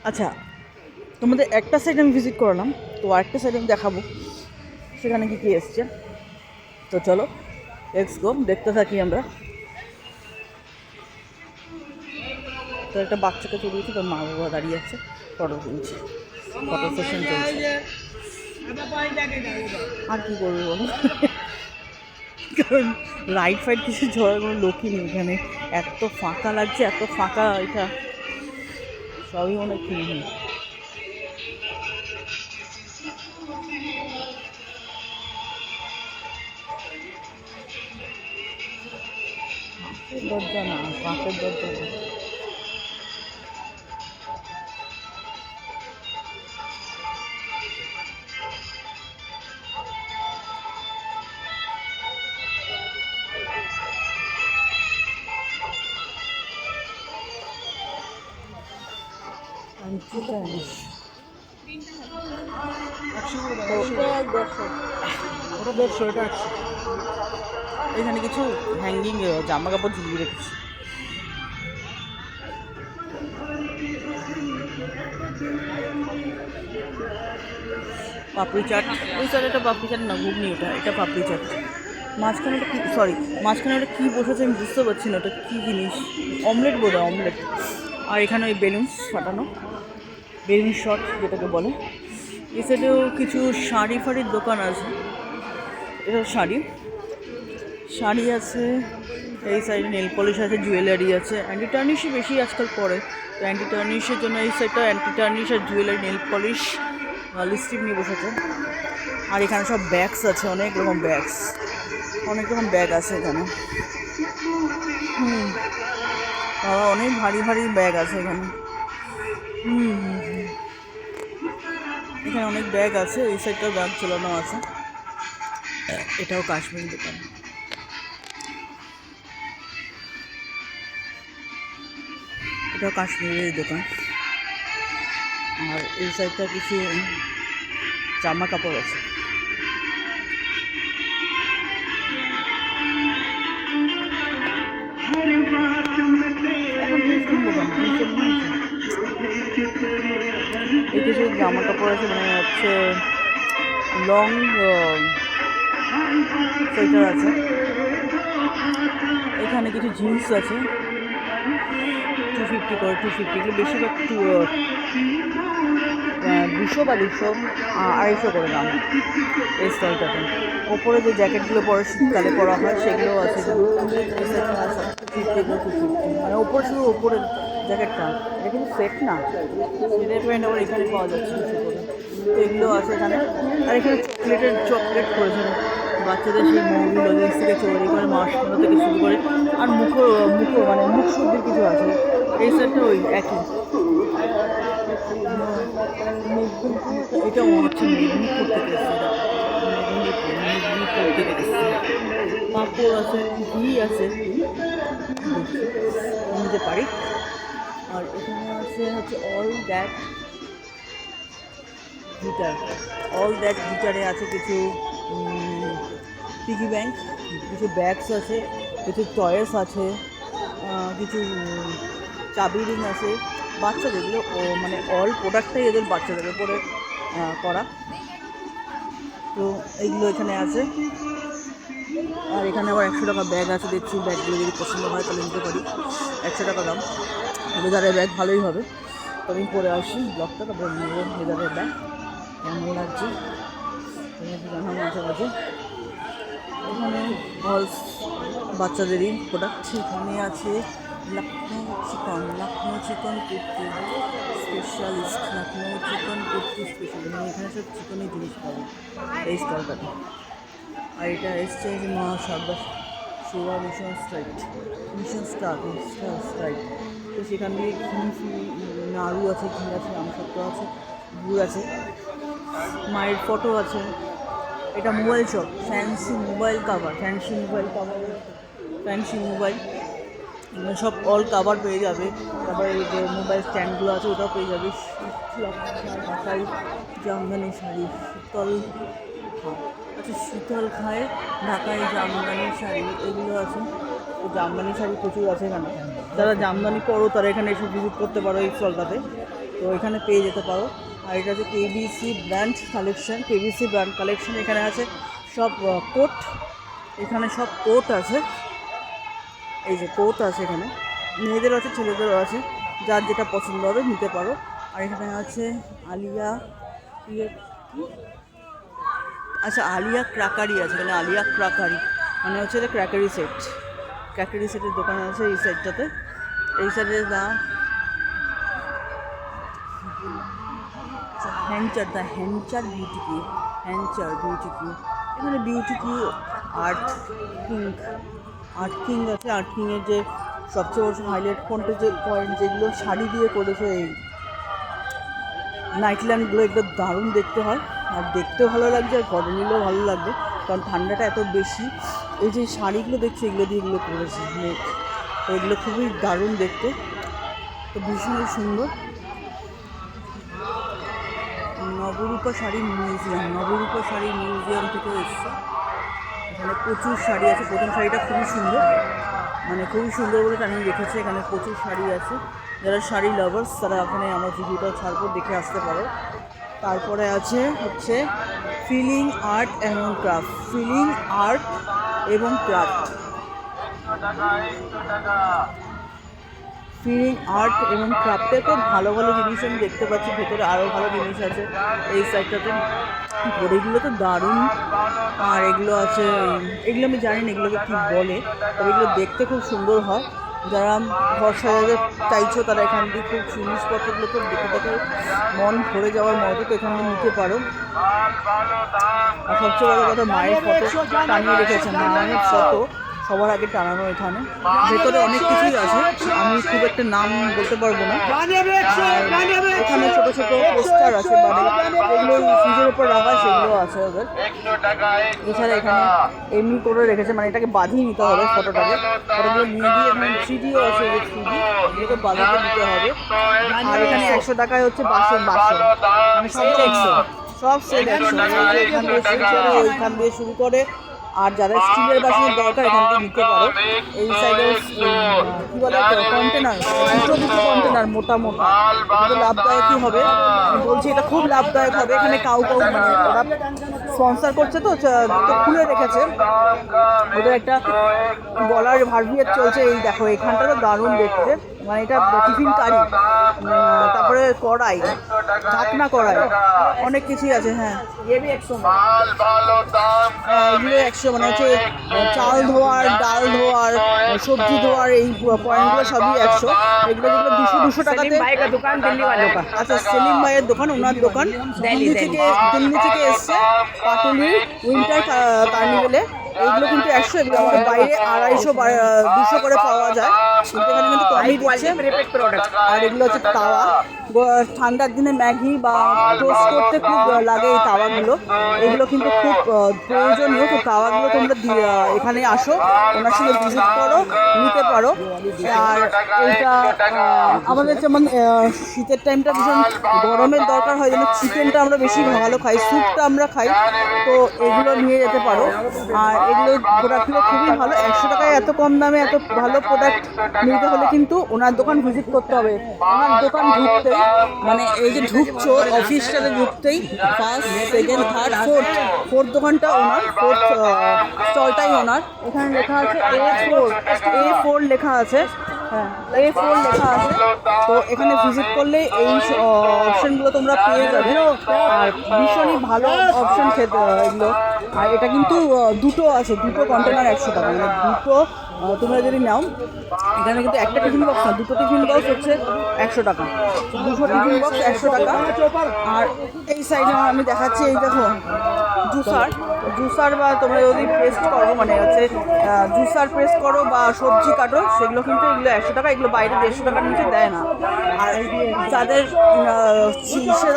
আচ্ছা, তোমাদের একটা সাইড আমি ভিজিট করলাম, তো আরেকটা সাইড আমি দেখাবো সেখানে কী কী এসছে। তো চলো লেটস গো, দেখতে থাকি আমরা। তো একটা বাচ্চাকে চড়িয়েছে, তোর মা বাবা দাঁড়িয়ে আছে, ফটো তুলছে, ফটো সেশন চলছে। আর কী করবো বলো, কারণ রাইড ফাইড কিছু ঝড়ার কোনো লোকই নেই এখানে। এত ফাঁকা লাগছে, এত ফাঁকা, এটা সবই অনেক নেই। দরজা না, কাঠের দরজা না। এখানে কিছু হ্যাঙ্গিং জামা কাপড় ঝুলিয়ে রেখেছি। পাপড়ি চাট, ওই সাইড একটা পাপড়ি চাট না, ঘুগনি ওটা, এটা পাপড়ি চাট। মাঝখানে একটা কী, সরি, মাঝখানে একটা কী বসেছে আমি বুঝতে পারছি না ওটা কী জিনিস। অমলেট বোধ হয়, অমলেট। আর এখানে ওই বেলুনস ফাটানো, বেলুন শট যেটাকে বলে। এই সাইডেও কিছু শাড়ি ফাড়ির দোকান আছে, এটা শাড়ি শাড়ি আছে। এই সাইডে নেল পলিশ আছে, জুয়েলারি আছে। অ্যান্টি টার্নিশই বেশি আজকাল পরে, তো অ্যান্টি টার্নিশের জন্য এই সাইডটা অ্যান্টি টার্নিশ আর জুয়েলারি, নেল পলিশ, লিপস্টিক নিয়ে বসেছে। আর এখানে সব ব্যাগস আছে, অনেক রকম ব্যাগস, অনেক রকম ব্যাগ আছে এখানে। বাবা, অনেক ভারী ভারী ব্যাগ আছে এখানে। এখানে অনেক ব্যাগ আছে, এই সাইডটাও ব্যাগ ঝোলানো আছে। এটাও কাশ্মীরি দোকান, এটাও কাশ্মীরের দোকান। আর এই সাইডটা কিছু জামা কাপড় আছে। এই কিছু জামা কাপড় আছে, মানে হচ্ছে লং সোয়েটার আছে। এখানে কিছু জিন্স আছে, 250 করে, 250, বেশিরভাগ 200 বা 200, 250 করে দাম এই স্টাইলটাতে। ওপরে যে জ্যাকেটগুলো পরে শীতকালে পরা হয় সেগুলোও আছে, 250, মানে ওপরে শুধু ওপরের জ্যাকেটটা, এটা কিন্তু সেট না, সেটের প্যান্ট আবার এখানে পাওয়া যাচ্ছে 200 করে। তো এগুলো আছে এখানে। আর এখানে চকলেট করেছে বাচ্চাদের, সেই মৌরি লজেন্স থেকে চৌরি করে, মার্শমেলো থেকে শুরু করে, আর মানে মুখ শুদ্ধির কিছু আছে। এই সাইডটা ওই একই, এটা মনে হচ্ছে মেদিনীপুর থেকে এসেছে, মেদিনীপুর থেকে এসেছে। পাঁপড় আছে, ঘি আছে, নিতে পারি। আর এখানে আছে হচ্ছে অল দ্যাট গিটারে আছে কিছু পিগি ব্যাংক, কিছু ব্যাগস আছে, কিছু টয়েস আছে, কিছু চাবি রিং আছে বাচ্চাদের। এগুলো মানে অল প্রোডাক্টটাই এদের বাচ্চাদের উপরে করা। তো এইগুলো এখানে আছে। আর এখানে আবার 100 টাকা ব্যাগ আছে দেখছি, ব্যাগগুলো যদি পছন্দ হয় তাহলে নিতে পারি। 100 টাকা দাম, লেদারের ব্যাগ ভালোই হবে। তো আমি পরে আসি ব্লগটা, তারপরে নেবো লেদারের ব্যাগ। কেমন লাগছে তোমাকে জানাবো মাঝে মাঝে। এখানে অল বাচ্চাদেরই প্রোডাক্ট। এখানে আছে Lucknow chicken kurti specialist, Lucknow chicken kurti specialist, মানে এখানে সব চিকেনের জিনিস পাবে এই স্টলটাতে। আর এটা এসছে যে মা শারদা সেবা মিশন স্ট্রাইট। তো সেখান থেকে ঘি, নাড়ু আছে, ঘি আছে, আমসত্ত্ব আছে, গুড় আছে, মায়ের ফটো আছে। এটা mobile shop, fancy mobile cover, fancy mobile সব অল কাভার পেয়ে যাবে। তারপরে এই যে মোবাইল স্ট্যান্ডগুলো আছে ওটাও পেয়ে যাবে। ঢাকাই জামদানি শাড়ি, শীতল খায় ঢাকাই জামদানি শাড়ি, এগুলো আছে। তো জামদানি শাড়ি প্রচুর আছে এখানে, যারা জামদানি পরো তারা এখানে এসে ভিজিট করতে পারো এই স্টলটাতে। তো এখানে পেয়ে যেতে পারো। আর এটা হচ্ছে KBC brand collection. KBC brand collection এখানে আছে সব কোট, এখানে সব কোট আছে, এই যে কোট আছে এখানে, মেয়েদেরও আছে ছেলেদেরও আছে, যার যেটা পছন্দ হবে নিতে পারো। আর এখানে আছে আলিয়া আচ্ছা আলিয়া ক্রাকারি আছে, এখানে আলিয়া ক্রাকারি মানে হচ্ছে এটা ক্র্যাকারি সেট, ক্র্যাকারি সেটের দোকান আছে এই সাইডটাতে। এই সাইডে হ্যাঞ্চার, দ্য হ্যাঞ্চার বিউটি কি, হ্যাঞ্চার বিউটি কি, এখানে বিউটি কি আর্ট কিং, আর্ট কিং আছে। আর্ট কিংয়ের যে সবচেয়ে বড় হাইলাইট পয়েন্ট যেগুলো শাড়ি দিয়ে করেছে এই নাইট ল্যাম্পগুলো, এগুলো দারুণ দেখতে হয় আর দেখতেও ভালো লাগছে আর ঘরে নিলেও ভালো লাগবে, কারণ ঠান্ডাটা এত বেশি। এই যে শাড়িগুলো দেখছি এগুলো দিয়ে এগুলো করেছে, তো এগুলো খুবই দারুণ দেখতে, তো ভীষণই সুন্দর। নবরূপা শাড়ি মিউজিয়াম, নবরূপা শাড়ি মিউজিয়াম থেকে এসছে, এখানে প্রচুর শাড়ি আছে। প্রথম শাড়িটা খুবই সুন্দর, মানে খুবই সুন্দর বলে টানিয়ে রেখেছে, এখানে প্রচুর শাড়ি আছে। যারা শাড়ি লাভার্স তারা ওখানে আমার ভিডিওটা ছাড়বো, দেখে আসতে পারো। তারপরে আছে হচ্ছে ফিলিং আর্ট এবং ক্রাফট, ফিলিং আর্ট এবং ক্রাফট, ফিলিং আর্ট এবং ক্রাফটে তো ভালো ভালো জিনিস আমি দেখতে পাচ্ছি, ভেতরে আরও ভালো জিনিস আছে এই সাইডটাতে। ঘড়িগুলো তো দারুণ, আর এগুলো আছে, এগুলো আমি জানি না এগুলোকে কী বলে, তবে এগুলো দেখতে খুব সুন্দর হয়। যারা ঘর সাজাতে চাইছো তারা এখান থেকে খুব জিনিসপত্রগুলো তো দেখে দেখে মন ভরে যাওয়ার মতো, তো এখান থেকে নিতে পারো। আর সবচেয়ে বড় কথা মায়ের ফটো টানিয়ে রেখেছে, মায়ের ফটো সবার আগে টানানো এখানে। ভেতরে অনেক কিছুই আছে, আমি খুব একটা নাম বলতে পারবো না। এখানে ছোটো ছোটো পোস্টার আছে, মানে যেগুলো ফ্রিজের উপর রাখা সেগুলো আছে ওদের। এছাড়া এখানে এমনি করে রেখেছে, মানে এটাকে বাঁধিয়ে নিতে হবে ফটোটাকে, ফটোগুলো নিয়ে দিয়ে এখানে থ্রিডিও আছে, যে থ্রিডি এগুলোকে বাঁধাতে দিতে হবে। আর এখানে 100 টাকায় হচ্ছে বাসন, মানে সব 100, সব সেট 100, এখান দিয়ে শুরু করে ওইখান দিয়ে শুরু করে। আর যারা স্টিলের বাসনের দরকার এখান থেকে নিতে পারো। এই সাইডে কী বলে কন্টেনার, দুটো কন্টেনার মোটা মোটা, এটা লাভদায়কই হবে, আমি বলছি এটা খুব লাভদায়ক হবে। এখানে কাউ মানে ওরা স্পন্সার করছে তো খুলে রেখেছে, ওদের একটা বলার ভার্ভিয়ার চলছে। এই দেখো এখানটা তো দারুণ দেখতে, মানে এটা টিফিন কারি, তারপরে কড়াই, ঢাকনা কড়াই, অনেক কিছুই আছে। হ্যাঁ এগুলো 100, মানে হচ্ছে চাল ধোয়ার, ডাল ধোয়ার, সবজি ধোয়ার, এই পয়েন্টগুলো সবই 100। এগুলো যেগুলো 200 টাকাতে। আচ্ছা সেলিম ভাইয়ের দোকান, ওনার দোকান দিল্লি থেকে এসছে, পাটুলির উইন্টার কার্নিভেলে। এইগুলো কিন্তু 100, এগুলো আমাদের বাইরে 250-200 করে পাওয়া যায়, কিন্তু এখানে কিন্তু কমই দিচ্ছে। আর এগুলো হচ্ছে তাওয়া, ঠান্ডার দিনে ম্যাগি বা টোস্ট করতে খুব লাগে এই তাওয়াগুলো, এগুলো কিন্তু খুব প্রয়োজনীয়। তো তাওয়াগুলো তোমরা এখানে আসো, ওনার সঙ্গে ভিজিট করো, নিতে পারো। আর এইটা আমাদের যেমন শীতের টাইমটা ভীষণ গরমের দরকার হয়, যেন চিকেনটা আমরা বেশি ভালো খাই, স্যুপটা আমরা খাই, তো এগুলো নিয়ে যেতে পারো। আর এগুলো প্রোডাক্টগুলো খুবই ভালো, 100 টাকায় এত কম দামে এত ভালো প্রোডাক্ট নিতে হলে কিন্তু ওনার দোকান ভিজিট করতে হবে। ওনার দোকান ঢুকতেই, মানে এই যে ঢুকছো অফিসটাতে ঢুকতেই, ফার্স্ট, সেকেন্ড, থার্ড, ফোর্থ দোকানটা ওনার, ফোর্থ স্টলটাই ওনার। এখানে লেখা আছে A4 লেখা আছে, হ্যাঁ A4 লেখা আছে। তো এখানে ভিজিট করলে এই অপশানগুলো তোমরা পেয়ে যাবে, আর ভীষণই ভালো অপশান খেতে এগুলো। আর এটা কিন্তু দুটো আছে, দুটো কন্টেনার 100 টাকা, মানে দুটো তোমরা যদি নাও, এখানে কিন্তু একটা টিফিন বক্স না, দুটো টিফিন বক্স হচ্ছে 100 টাকা, 200 টিফিন বক্স 100 টাকা। আর এই সাইডে আমি দেখাচ্ছি, এই দেখো জুসার বা তোমরা যদি পেস্ট করো, মানে হচ্ছে জুসার পেস্ট করো বা সবজি কাটো, সেগুলো কিন্তু এগুলো 100 টাকা, এগুলো বাইরে 150 টাকার নিচে দেয় না। আর যাদের ইসের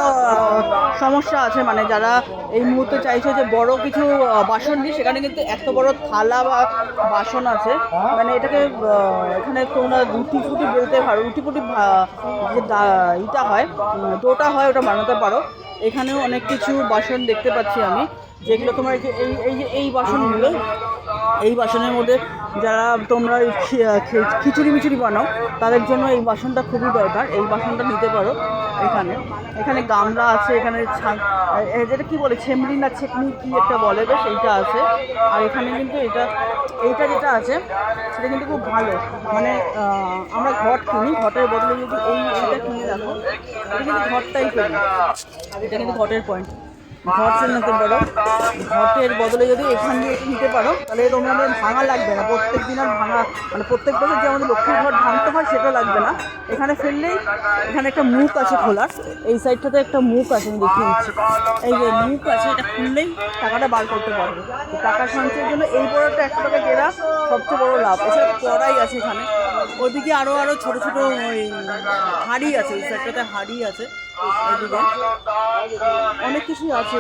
সমস্যা আছে, মানে যারা এই মুহূর্তে চাইছে যে বড় কিছু বাসন নিই, সেখানে কিন্তু এত বড় থালা বা বাসন আছে, মানে এটাকে এখানে তোমরা রুটি ফুটি বেলতে পারো, রুটি ফুটি যে ইটা হয়, ডোটা হয়, ওটা বানাতে পারো। এখানেও অনেক কিছু বাসন দেখতে পাচ্ছি আমি, যেগুলো তোমার এই যে এই বাসনগুলো, এই বাসনের মধ্যে যারা তোমরা খিচুড়ি মিচুড়ি বানাও তাদের জন্য এই বাসনটা খুবই দরকার। এই বাসনটা নিতে পারো। এখানে গামলা আছে, এখানে যেটা কী বলে ছেমড়ি না ছেকনি কী একটা বলে বেশ, এইটা আছে। আর এখানে কিন্তু এইটা যেটা আছে সেটা কিন্তু খুব ভালো, মানে আমরা ঘট কিনি, ঘটের বদলে যদি এইটা কিনে রাখো, এটা কিন্তু ঘটটাই কিনি, এটা কিন্তু ঘটের পয়েন্ট। ঘট নিতে পারো, ঘটের বদলে যদি এখান দিয়ে নিতে পারো তাহলে তোমাদের ভাঙা লাগবে না। প্রত্যেক দিন আর ভাঙা, মানে প্রত্যেক বছর যে আমাদের লক্ষ্মীর ঘট ভাঙতে হয় সেটা লাগবে না। এখানে ফেললেই, এখানে একটা মুখ আছে খোলার, এই সাইডটাতে একটা মুখ আছে, আমি দেখিয়ে দিচ্ছি। এই যে মুখ আছে, এটা খুললেই টাকাটা বার করতে পারবে। টাকা সঞ্চয়ের জন্য এই বড়টা 100 টাকা কেনা সবচেয়ে বড় লাভ। এছাড়া কড়াই আছে এখানে, ওইদিকে আরও ছোটো ছোটো ওই হাঁড়ি আছে, ওই সাইডটাতে হাঁড়ি আছে, ওইদিকে অনেক কিছুই আছে।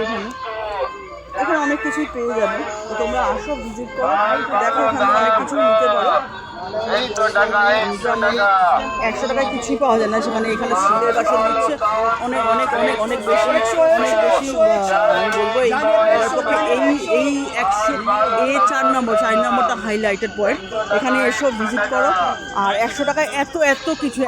এখানে অনেক কিছুই পেয়ে যাবে। তো তোমরা আসো, ভিজিট করো, দেখো, এখানে অনেক কিছুই নিতে পারো। 100 টাকায় কিছুই পাওয়া যায় না সেখানে। এখানে স্টিলের বাসন দিচ্ছে অনেক অনেক অনেক অনেক বেশি, অনেক বেশি। আমি বলবো এই 4 নম্বরটা হাইলাইটেড পয়েন্ট। এখানে এসো, ভিজিট করো। আর 100 টাকায় এত কিছু